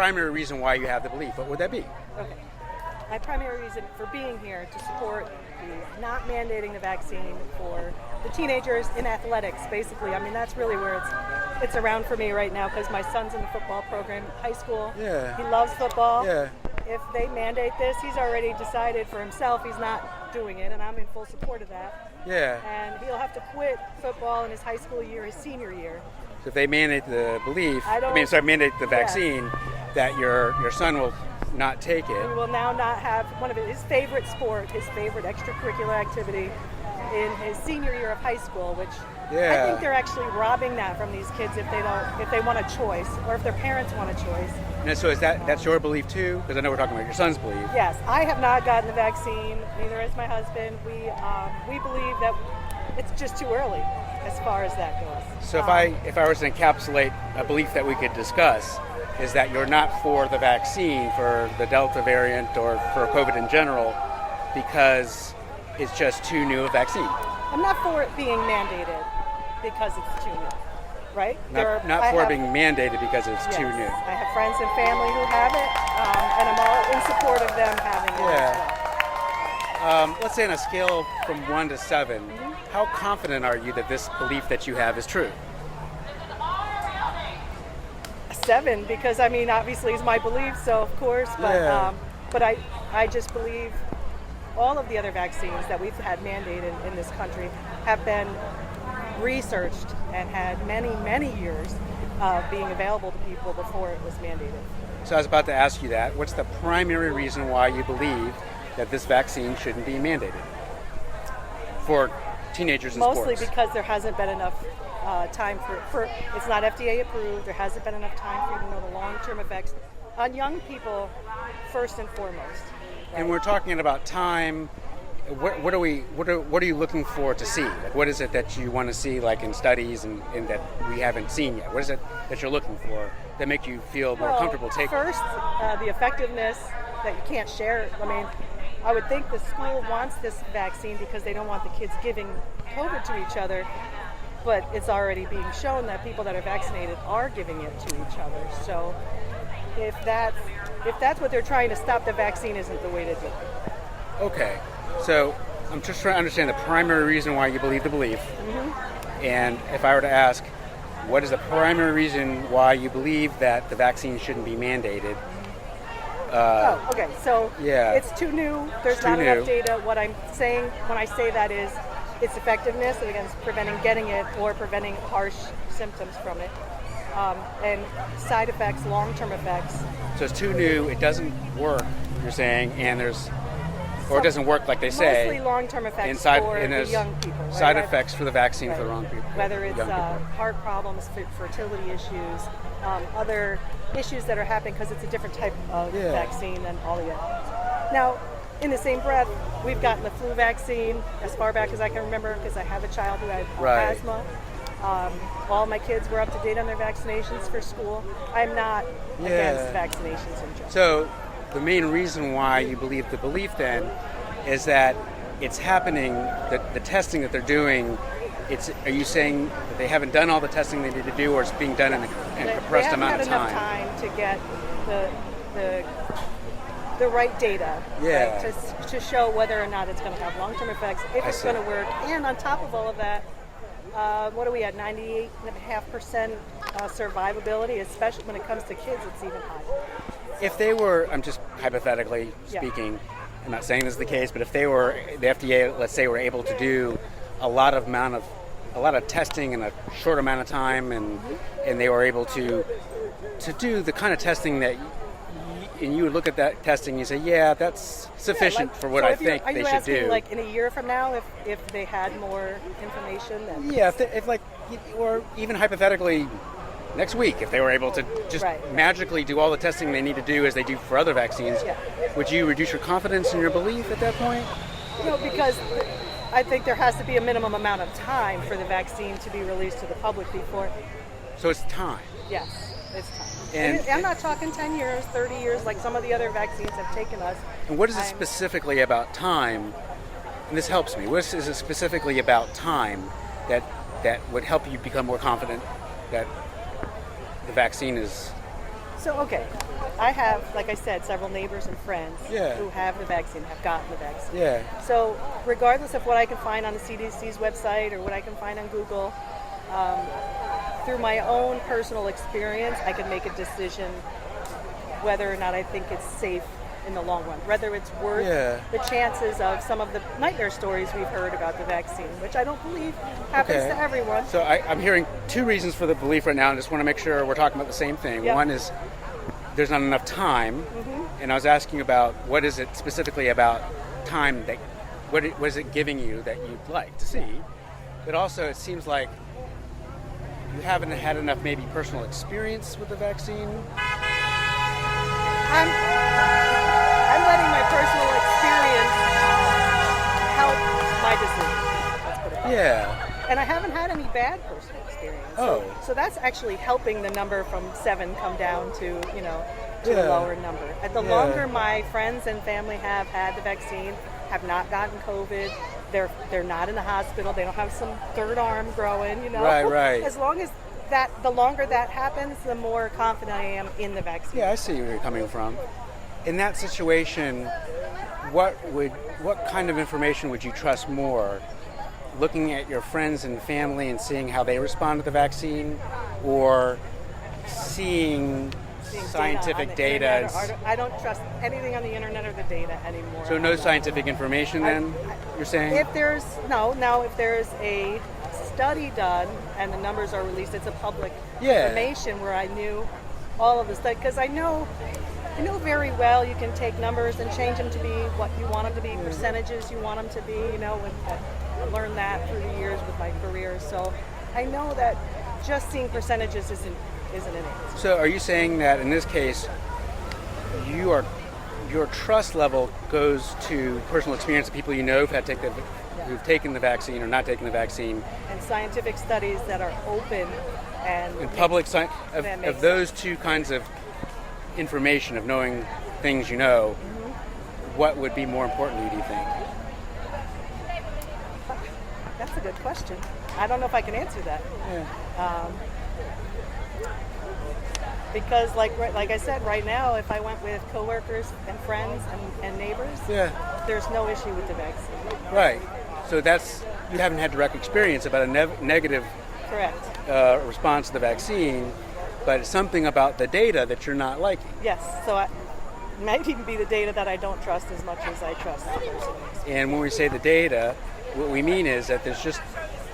primary reason why you have the belief, what would that be? Okay. My primary reason for being here to support the not mandating the vaccine for the teenagers in athletics, basically. I mean, that's really where it's around for me right now, because my son's in the football program in high school. Yeah. He loves football. Yeah. If they mandate this, he's already decided for himself he's not doing it, and I'm in full support of that. Yeah. And he'll have to quit football in his his senior year. So if they mandate the belief, mandate the vaccine, that your son will not take it. He will now not have one of his favorite sport, his favorite extracurricular activity in his senior year of high school, which I think they're actually robbing that from these kids if they want a choice, or if their parents want a choice. And so that's your belief too? Because I know we're talking about your son's belief. Yes, I have not gotten the vaccine, neither has my husband. We believe that it's just too early as far as that goes. So if I was to encapsulate a belief that we could discuss, is that you're not for the vaccine for the Delta variant or for COVID in general because it's just too new a vaccine. I'm not for it being mandated because it's too new, right? Not for it being mandated because it's too new. I have friends and family who have it, and I'm all in support of them having it. Yeah. Let's say on a scale from 1 to 7, how confident are you that this belief that you have is true? 7, because obviously it's my belief, so of course, but I just believe all of the other vaccines that we've had mandated in this country have been researched and had many years of being available to people before it was mandated. So I was about to ask you that. What's the primary reason why you believe that this vaccine shouldn't be mandated for teenagers in Mostly sports? because there hasn't been enough time for it's not FDA approved. There hasn't been enough time for you to know the long-term effects on young people first and foremost. Right? And we're talking about time. What are you looking for to see? Like, what is it that you want to see, like in studies and that we haven't seen yet? What is it that you're looking for that make you feel more comfortable taking? First, the effectiveness that you can't share. I would think the school wants this vaccine because they don't want the kids giving COVID to each other, but it's already being shown that people that are vaccinated are giving it to each other. So if that's what they're trying to stop, the vaccine isn't the way to do it. Okay, so I'm just trying to understand the primary reason why you believe the belief. And if I were to ask, what is the primary reason why you believe that the vaccine shouldn't be mandated? Okay. So it's too new. There's not enough data. What I'm saying when I say that is its effectiveness against preventing getting it or preventing harsh symptoms from it, and side effects, long-term effects. So it's too new. It doesn't work. You're saying, and it doesn't work like they say. Mostly long-term effects for the young people. Right? Side effects for the vaccine for the wrong people. Whether it's heart problems, fertility issues, other issues that are happening because it's a different type of vaccine than all the others. Now, in the same breath, we've gotten the flu vaccine as far back as I can remember because I have a child who had asthma. All my kids were up to date on their vaccinations for school. I'm not against vaccinations in general. So the main reason why you believe the belief then is that it's happening, the testing that they're doing, are you saying that they haven't done all the testing they need to do, or it's being done in a compressed amount of time? They haven't had enough time to get the right data to show whether or not it's going to have long-term effects, if it's going to work. And on top of all of that, what are we at, 98.5% survivability, especially when it comes to kids, it's even higher. If they were, I'm just hypothetically speaking, I'm not saying this is the case, but if they were, the FDA, let's say, were able to do a lot of testing in a short amount of time, and they were able to do the kind of testing that, and you would look at that testing and you say, that's sufficient for what I think they should do. Are you asking, like, in a year from now, if they had more information? Or even hypothetically, next week, if they were able to just magically do all the testing they need to do as they do for other vaccines, would you reduce your confidence in your belief at that point? No, because I think there has to be a minimum amount of time for the vaccine to be released to the public before. So it's time? Yes, it's time. And I'm not talking 10 years, 30 years, like some of the other vaccines have taken us. And what is it specifically about time, and this helps me, what is it specifically about time that would help you become more confident that the vaccine is... So, okay. I have, like I said, several neighbors and friends Yeah. who have the vaccine, have gotten the vaccine. Yeah. So regardless of what I can find on the CDC's website or what I can find on Google, through my own personal experience, I can make a decision whether or not I think it's safe in the long run, whether it's worth the chances of some of the nightmare stories we've heard about the vaccine, which I don't believe happens to everyone. So I'm hearing two reasons for the belief right now, and I just want to make sure we're talking about the same thing. Yep. One is there's not enough time, and I was asking about what is it specifically about time that, what is it giving you that you'd like to see? But also it seems like you haven't had enough maybe personal experience with the vaccine. I'm letting my personal experience help my decision. Let's put it that way. Yeah. And I haven't had any bad personal experience. So that's actually helping the number from 7 come down to, to a lower number. And the longer my friends and family have had the vaccine, have not gotten COVID, they're not in the hospital, they don't have some third arm growing, Right. As long as the longer that happens, the more confident I am in the vaccine. Yeah, I see where you're coming from. In that situation, what kind of information would you trust more? Looking at your friends and family and seeing how they respond to the vaccine, or seeing scientific data? I don't trust anything on the internet or the data anymore. So no scientific information then, you're saying? If there's a study done and the numbers are released, it's a public information where I knew all of this stuff, because I know very well you can take numbers and change them to be what you want them to be, percentages you want them to be, I learned that through the years with my career. So I know that just seeing percentages isn't an answer. So are you saying that in this case, your trust level goes to personal experience of people who've taken the vaccine or not taken the vaccine, and scientific studies that are open and public science of those two kinds of information, of knowing things what would be more important to you, do you think? That's a good question. I don't know if I can answer that. Because like I said, right now, if I went with coworkers and friends and neighbors, there's no issue with the vaccine. Right. So you haven't had direct experience about a negative response to the vaccine, but it's something about the data that you're not liking. Yes. So it might even be the data that I don't trust as much as I trust the person. And when we say the data, what we mean is that there's just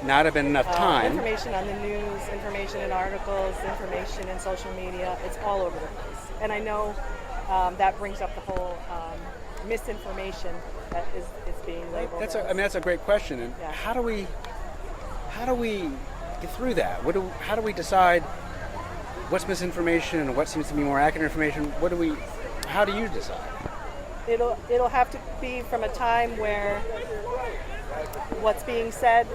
not been enough time. Information on the news, information in articles, information in social media, it's all over the place. And I know that brings up the whole misinformation that is being labeled. That's a great question. And how do we get through that? How do we decide what's misinformation and what seems to be more accurate information? How do you decide? It'll have to be from a time where what's being said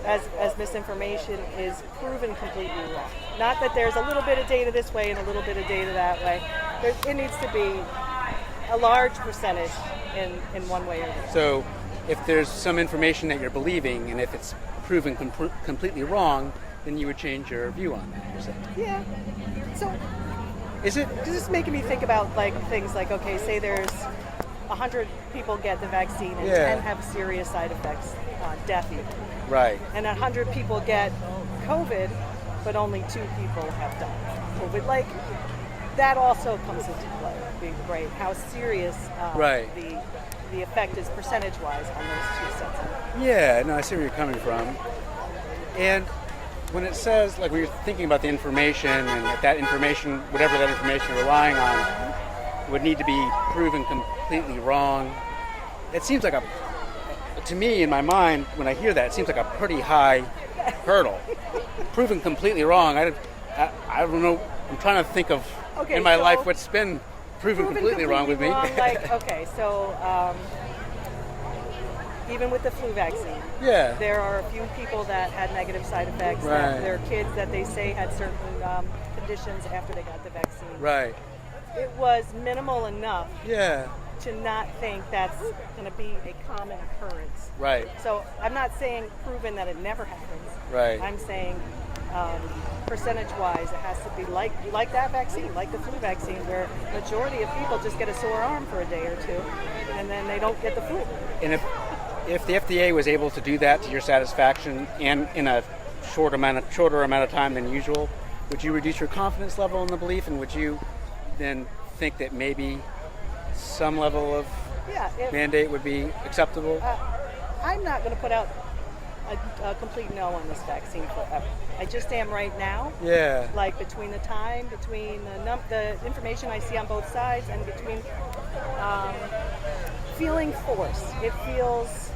as misinformation is proven completely wrong. Not that there's a little bit of data this way and a little bit of data that way. It needs to be a large percentage in one way or the other. So if there's some information that you're believing, and if it's proven completely wrong, then you would change your view on that, you're saying? Yeah. So is it? This is making me think about things like, okay, say there's 100 people get the vaccine and 10 have serious side effects, death even. Right. And 100 people get COVID, but only 2 people have died. COVID, that also comes into play, right? How serious the effect is percentage-wise on those two sets. Yeah, no, I see where you're coming from. And when it says, when you're thinking about the information, and that information, whatever that information you're relying on, would need to be proven completely wrong, it seems like to me, in my mind, when I hear that, it seems like a pretty high hurdle. Proven completely wrong, I don't know, I'm trying to think of in my life what's been proven completely wrong with me. Even with the flu vaccine, there are a few people that had negative side effects. Right. There are kids that they say had certain conditions after they got the vaccine. Right. It was minimal enough to not think that's going to be a common occurrence. Right. So I'm not saying proven that it never happens. Right. I'm saying percentage-wise, it has to be like that vaccine, like the flu vaccine, where majority of people just get a sore arm for a day or two, and then they don't get the flu. And if the FDA was able to do that to your satisfaction and in a shorter amount of time than usual, would you reduce your confidence level in the belief, and would you then think that maybe some level of mandate would be acceptable? I'm not going to put out a complete no on this vaccine forever. I just am right now. Yeah. Like between the time, between the information I see on both sides, and between feeling force. It feels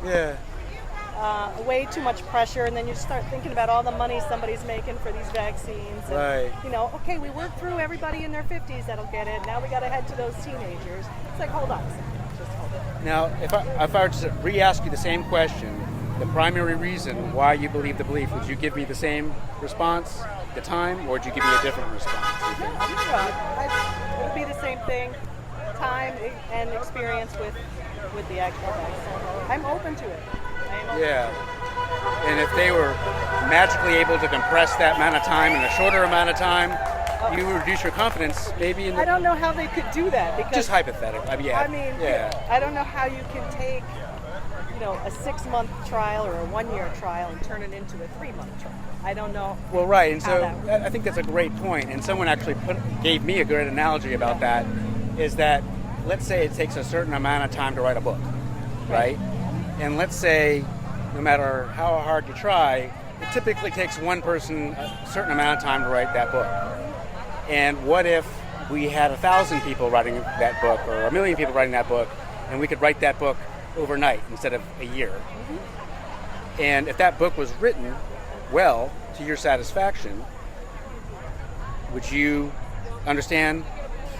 way too much pressure, and then you start thinking about all the money somebody's making for these vaccines. And, right. You know, okay, we worked through everybody in their 50s that'll get it. Now we got to head to those teenagers. It's like, hold on a second. Just hold it. Now, if I were to re-ask you the same question, the primary reason why you believe the belief, would you give me the same response, the time, or would you give me a different response? No, it would be the same thing. Time and experience with the actual vaccine. I'm open to it. Yeah. And if they were magically able to compress that amount of time in a shorter amount of time, you would reduce your confidence maybe in the... I don't know how they could do that. Because just hypothetical. I don't know how you can take, a 6-month trial or a 1-year trial and turn it into a 3-month trial. I don't know. Well, right. And so I think that's a great point. And someone actually gave me a good analogy about that, is that let's say it takes a certain amount of time to write a book, right? And let's say no matter how hard you try, it typically takes one person a certain amount of time to write that book. And what if we had 1,000 people writing that book, or 1 million people writing that book, and we could write that book overnight instead of a year? Mm-hmm. And if that book was written well to your satisfaction, would you understand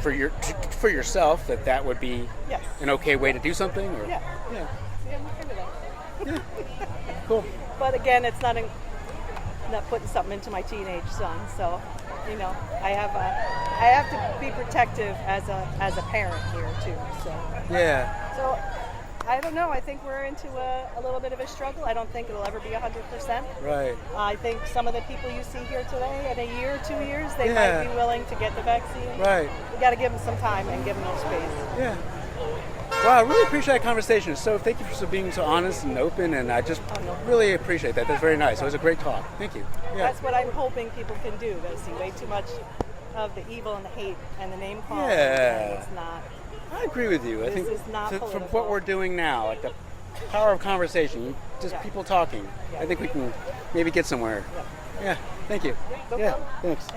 for yourself that would be an okay way to do something? Or? Yeah, I'm okay with that. Cool. But again, it's not putting something into my teenage son, so I have to be protective as a parent here too. So So I don't know. I think we're into a little bit of a struggle. I don't think it'll ever be 100%. Right. I think some of the people you see here today, in a year, 2 years, they might be willing to get the vaccine. Right. We got to give them some time and give them no space. Yeah. Wow, I really appreciate that conversation. So thank you for being so honest and open, and I just really appreciate that. That's very nice. It was a great talk. Thank you. Yeah. That's what I'm hoping people can do. They see way too much of the evil and the hate and the name calling. Yeah. It's not. I agree with you. I think is not from what we're doing now, at the power of conversation, just people talking, I think we can maybe get somewhere. Yeah. Thank you. No problem. Thanks.